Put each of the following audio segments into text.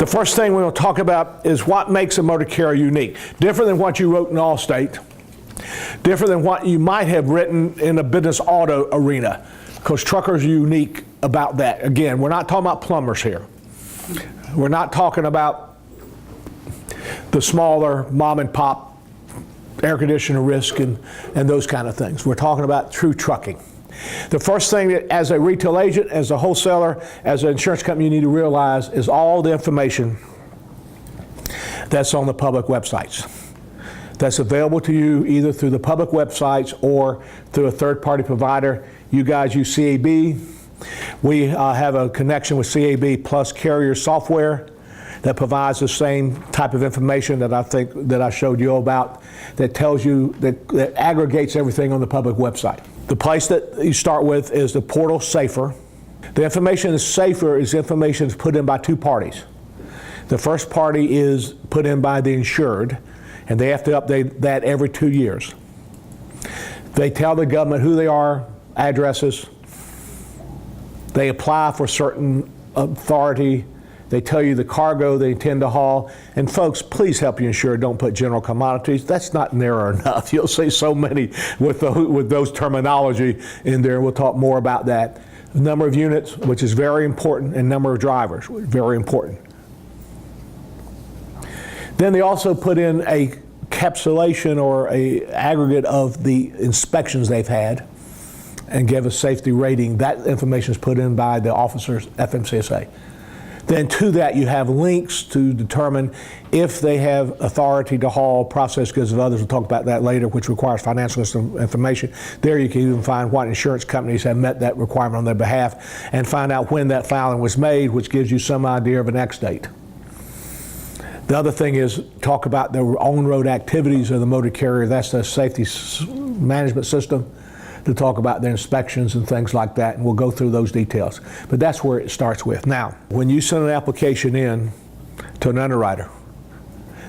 The first thing we're going to talk about is what makes a motor carrier unique. Different than what you wrote in Allstate. Different than what you might have written in a business auto arena. Because truckers are unique about that. Again, we're not talking about plumbers here. We're not talking about the smaller mom and pop air conditioner risk and those kind of things. We're talking about true trucking. The first thing that as a retail agent, as a wholesaler, as an insurance company you need to realize is all the information that's on the public websites. That's available to you either through the public websites or through a third-party provider. You guys use CAB. We have a connection with CAB plus carrier software that provides the same type of information that I think that I showed you about, that tells you, that aggregates everything on the public website. The place that you start with is the portal SAFER. The information is SAFER is information that's put in by two parties. The first party is put in by the insured, and they have to update that every 2 years. They tell the government who they are, addresses. They apply for certain authority. They tell you the cargo they intend to haul. And folks, please help your insurer. Don't put general commodities. That's not narrow enough. You'll see so many with those terminology in there. We'll talk more about that. The number of units, which is very important, and number of drivers, very important. Then they also put in a capsulation or a aggregate of the inspections they've had and give a safety rating. That information is put in by the officers, FMCSA. Then to that you have links to determine if they have authority to haul processed goods of others. We'll talk about that later, which requires financial information. There you can even find what insurance companies have met that requirement on their behalf and find out when that filing was made, which gives you some idea of an X date. The other thing is talk about the on-road activities of the motor carrier. That's the safety management system, to talk about their inspections and things like that, and we'll go through those details. But that's where it starts with. Now, when you send an application in to an underwriter,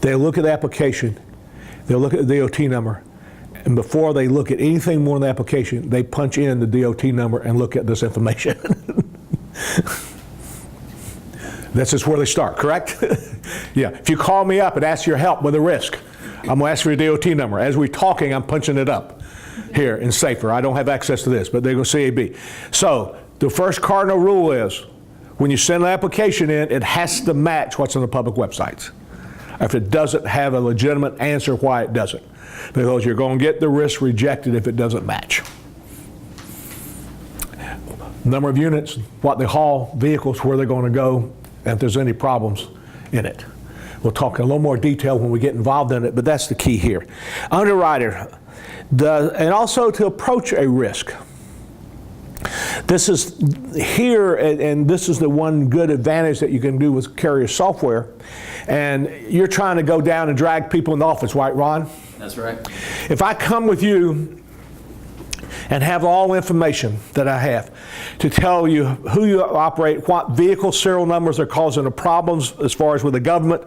they look at the application, they'll look at the DOT number, and before they look at anything more in the application, they punch in the DOT number and look at this information. That's just where they start, correct? Yeah, if you call me up and ask your help with a risk, I'm gonna ask for your DOT number. As we're talking, I'm punching it up here in SAFER. I don't have access to this, but they're going to CAB. So the first cardinal rule is when you send an application in, it has to match what's on the public websites. If it doesn't, have a legitimate answer why it doesn't, because you're going to get the risk rejected if it doesn't match. Number of units, what they haul, vehicles, where they're going to go, and if there's any problems in it. We'll talk in a little more detail when we get involved in it, but that's the key here. Underwriter. And also to approach a risk. This is here, and this is the one good advantage that you can do with carrier software. And you're trying to go down and drag people in the office, right, Ron? That's right. If I come with you and have all the information that I have to tell you who you operate, what vehicle serial numbers are causing the problems as far as with the government,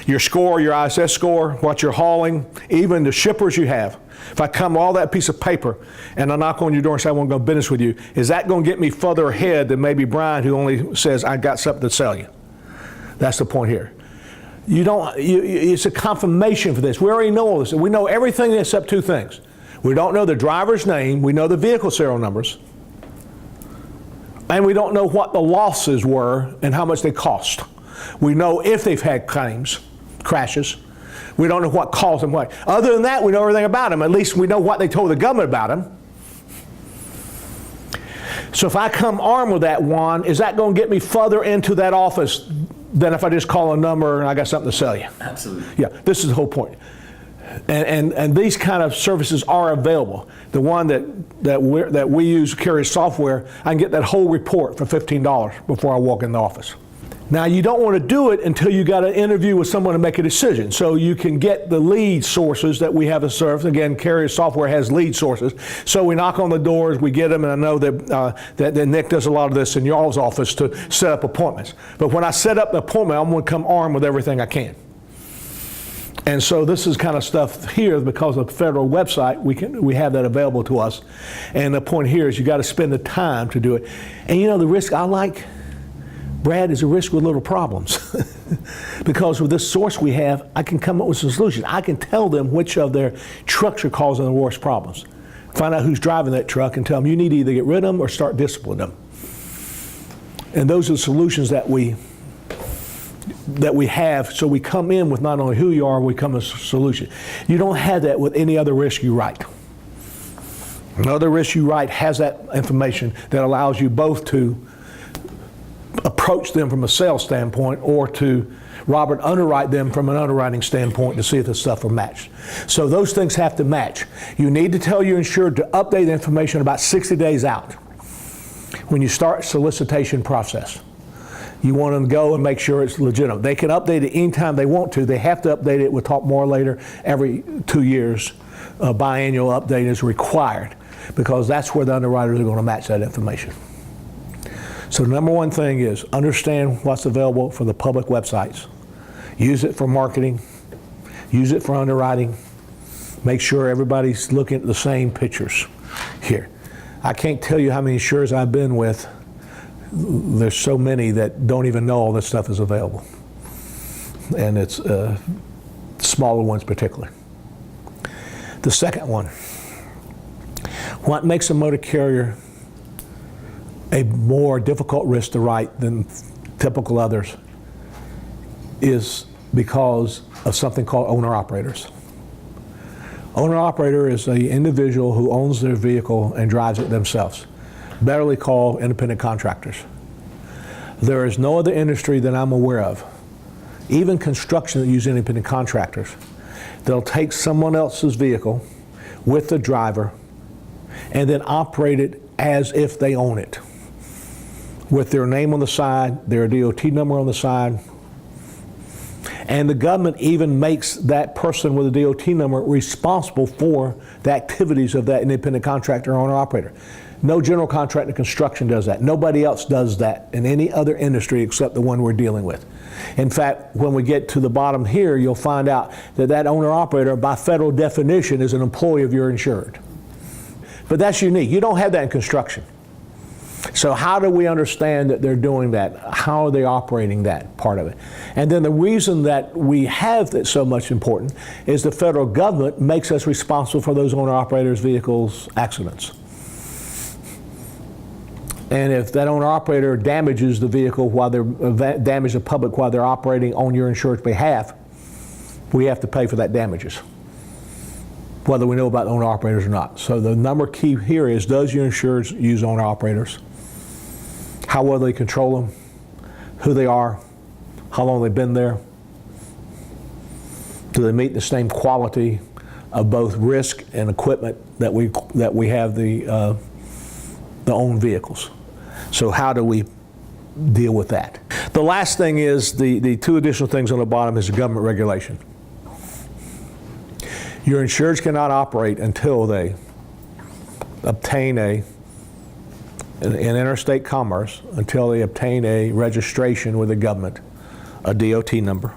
your score, your ISS score, what you're hauling, even the shippers you have. If I come with all that piece of paper and I knock on your door and say I want to go business with you, is that going to get me further ahead than maybe Brian, who only says I got something to sell you? That's the point here. It's a confirmation for this. We already know all this. We know everything except two things. We don't know the driver's name, we know the vehicle serial numbers, and we don't know what the losses were and how much they cost. We know if they've had claims, crashes. We don't know what caused them what. Other than that, we know everything about them. At least we know what they told the government about them. So if I come armed with that, Juan, is that going to get me further into that office than if I just call a number and I got something to sell you? Absolutely. Yeah, this is the whole point. And these kind of services are available. The one that we use, carrier software, I can get that whole report for $15 before I walk in the office. Now, you don't want to do it until you got an interview with someone to make a decision. So you can get the lead sources that we have to serve. Again, carrier software has lead sources. So we knock on the doors, we get them, and I know that Nick does a lot of this in y'all's office to set up appointments. But when I set up the appointment, I'm going to come armed with everything I can. And so this is kind of stuff here, because of the federal website, we have that available to us. And the point here is you got to spend the time to do it. And you know the risk I like? Brad, is a risk with little problems. Because with this source we have, I can come up with some solutions. I can tell them which of their trucks are causing the worst problems. Find out who's driving that truck and tell them you need to either get rid of them or start disciplining them. And those are the solutions that we have, so we come in with not only who you are, we come with a solution. You don't have that with any other risk you write. Another risk you write has that information that allows you both to approach them from a sales standpoint or to, Robert, underwrite them from an underwriting standpoint to see if the stuff are matched. So those things have to match. You need to tell your insured to update the information about 60 days out when you start solicitation process. You want them to go and make sure it's legitimate. They can update it anytime they want to. They have to update it. We'll talk more later. Every 2 years, a biannual update is required because that's where the underwriters are going to match that information. So the number one thing is understand what's available for the public websites. Use it for marketing. Use it for underwriting. Make sure everybody's looking at the same pictures here. I can't tell you how many insurers I've been with. There's so many that don't even know all this stuff is available. And it's smaller ones particularly. The second one, what makes a motor carrier a more difficult risk to write than typical others is because of something called owner-operators. Owner-operator is an individual who owns their vehicle and drives it themselves, better called independent contractors. There is no other industry that I'm aware of, even construction that use independent contractors, that'll take someone else's vehicle with the driver and then operate it as if they own it, with their name on the side, their DOT number on the side. And the government even makes that person with a DOT number responsible for the activities of that independent contractor or owner-operator. No general contractor construction does that. Nobody else does that in any other industry except the one we're dealing with. In fact, when we get to the bottom here, you'll find out that that owner-operator, by federal definition, is an employee of your insured. But that's unique. You don't have that in construction. So how do we understand that they're doing that? How are they operating that part of it? And then the reason that we have that so much important is the federal government makes us responsible for those owner-operators' vehicles' accidents. And if that owner-operator damages the vehicle while they're damage the public while they're operating on your insured's behalf, we have to pay for that damages, whether we know about owner-operators or not. So the number key here is, does your insured use owner-operators? How well they control them, who they are, how long they've been there. Do they meet the same quality of both risk and equipment that we have the owned vehicles? So how do we deal with that? The last thing is the two additional things on the bottom is the government regulation. Your insureds cannot operate until they obtain in interstate commerce, until they obtain a registration with the government, a DOT number.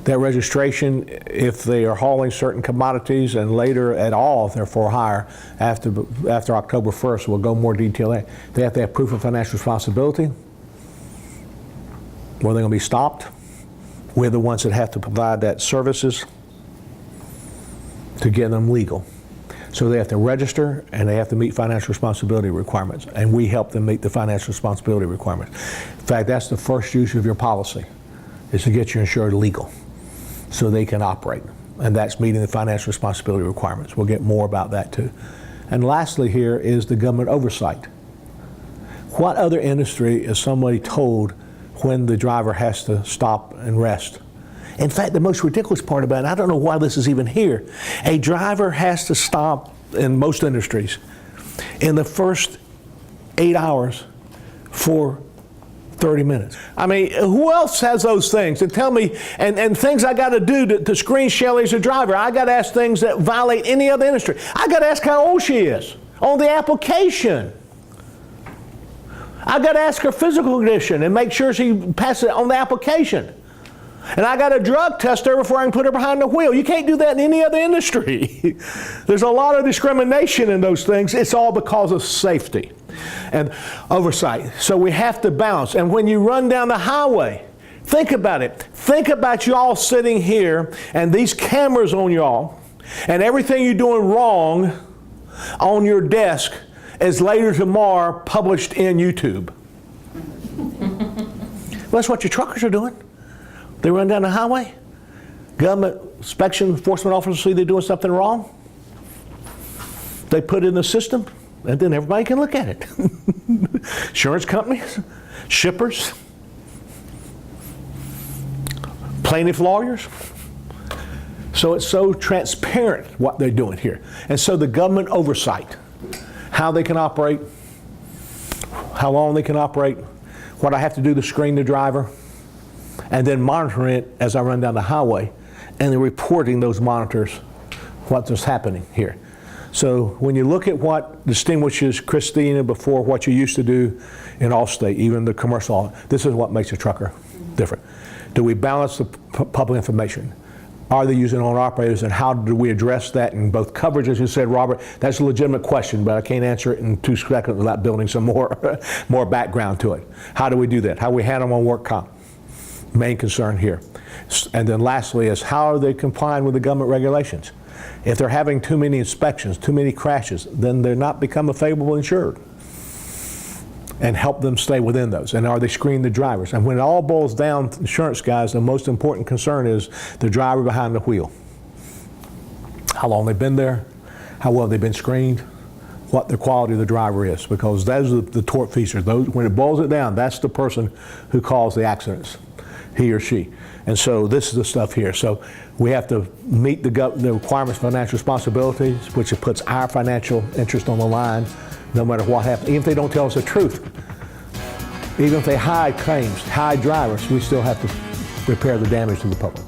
That registration, if they are hauling certain commodities and later at all, if they're for hire, after October 1st, we'll go more detail there. They have to have proof of financial responsibility. Where they're going to be stopped. We're the ones that have to provide that services to get them legal. So they have to register and they have to meet financial responsibility requirements, and we help them meet the financial responsibility requirements. In fact, that's the first use of your policy, is to get your insured legal so they can operate, and that's meeting the financial responsibility requirements. We'll get more about that too. And lastly here is the government oversight. What other industry is somebody told when the driver has to stop and rest? In fact, the most ridiculous part about it, I don't know why this is even here, a driver has to stop in most industries in the first 8 hours for 30 minutes. I mean, who else has those things? And tell me, and things I got to do to screen Shelley as a driver. I got to ask things that violate any other industry. I got to ask how old she is on the application. I got to ask her physical condition and make sure she passes it on the application. And I got a drug test her before I can put her behind the wheel. You can't do that in any other industry. There's a lot of discrimination in those things. It's all because of safety and oversight. So we have to balance. And when you run down the highway, think about it. Think about y'all sitting here and these cameras on y'all and everything you're doing wrong on your desk is later tomorrow published in YouTube. Well, that's what your truckers are doing. They run down the highway. Government inspection enforcement officers see they're doing something wrong. They put it in the system, and then everybody can look at it. Insurance companies, shippers, plaintiff lawyers. So it's so transparent what they're doing here. And so the government oversight, how they can operate, how long they can operate, what I have to do to screen the driver, and then monitoring it as I run down the highway, and then reporting those monitors what's happening here. So when you look at what distinguishes Christina before what you used to do in Allstate, even the commercial, this is what makes a trucker different. Do we balance the public information? Are they using owner operators, and how do we address that in both coverage, as you said, Robert? That's a legitimate question, but I can't answer it in 2 seconds without building some more background to it. How do we do that? How do we handle them on work comp? Main concern here. And then lastly is, how are they complying with the government regulations? If they're having too many inspections, too many crashes, then they're not become a favorable insured. And help them stay within those. And are they screening the drivers? And when it all boils down, insurance guys, the most important concern is the driver behind the wheel. How long they've been there, how well they've been screened, what the quality of the driver is, because those are the tortfeasors. Those, when it boils it down, that's the person who caused the accidents, he or she. And so this is the stuff here. So we have to meet the requirements of financial responsibilities, which it puts our financial interest on the line, no matter what happens. Even if they don't tell us the truth, even if they hide claims, hide drivers, we still have to repair the damage to the public.